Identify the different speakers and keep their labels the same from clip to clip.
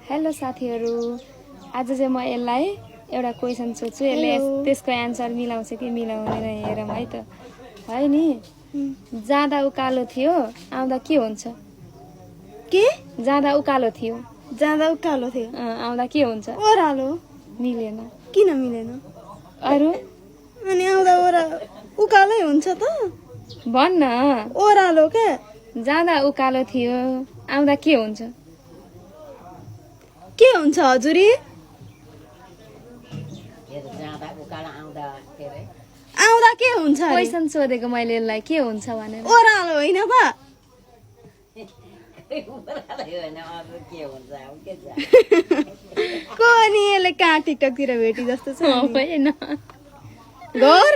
Speaker 1: Hello साथीहरू, आज चाहिँ म यसलाई एउटा क्वेसन सोध्छु। यसले त्यसको एन्सर मिलाउँछ कि मिलाउँदैन हेरौँ है त। है नि, जाँदा उकालो थियो आउँदा के हुन्छ?
Speaker 2: के?
Speaker 1: जाँदा उकालो थियो
Speaker 2: जाँदा उकालो थियो
Speaker 1: आउँदा के हुन्छ?
Speaker 2: ओह्रालो।
Speaker 1: मिलेन।
Speaker 2: किन मिलेन?
Speaker 1: अरू
Speaker 2: अनि आउँदा उकालै हुन्छ त?
Speaker 1: भन्न।
Speaker 2: ओह्रालो के?
Speaker 1: जाँदा उकालो थियो आउँदा के हुन्छ?
Speaker 2: के हुन्छ हजुरी? आउँदा के हुन्छ?
Speaker 1: क्वेसन सोधेको मैले यसलाई के हुन्छ भनेर।
Speaker 2: ओह्रालो होइन त? को नि यसले कहाँ टिकटकतिर भेटी जस्तो छ नि।
Speaker 1: होइन।
Speaker 2: घर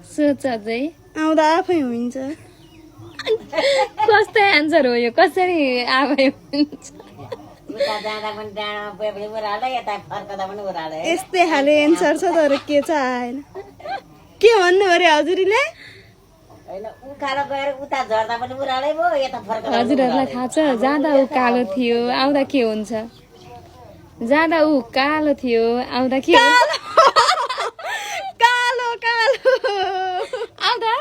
Speaker 1: सोच चाहिँ
Speaker 2: आउँदा आफै हुन्छ।
Speaker 1: कस्तो एन्सर हो यो? कसरी आफै हुन्छ?
Speaker 2: यस्तै खाले एन्सर छ तर के छ आएन। के भन्नु अरे हजुरीले?
Speaker 1: हजुरहरूलाई थाहा छ जाँदा उकालो थियो आउँदा के हुन्छ? जाँदा उकालो थियो आउँदा के हुन्छ?
Speaker 2: कालो कालो
Speaker 1: आउँदा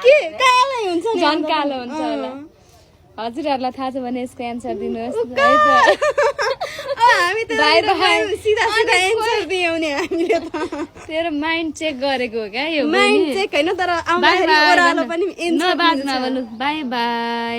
Speaker 2: के कालै हुन्छ नि?
Speaker 1: झन् कालो हुन्छ होला। हजुरहरूलाई थाहा छ भने यसको एन्सर दिनुहोस् है त।
Speaker 2: हामी त
Speaker 1: बाई बाई।
Speaker 2: सिधा सिधा एन्सर दियौ नि हामीले त।
Speaker 1: तेरो माइन्ड चेक गरेको हो क्या यो?
Speaker 2: माइन्ड चेक होइन तर आउँदाखेरि ओह्रालो पनि एन्सर
Speaker 1: नबाज नभन्नु। By by.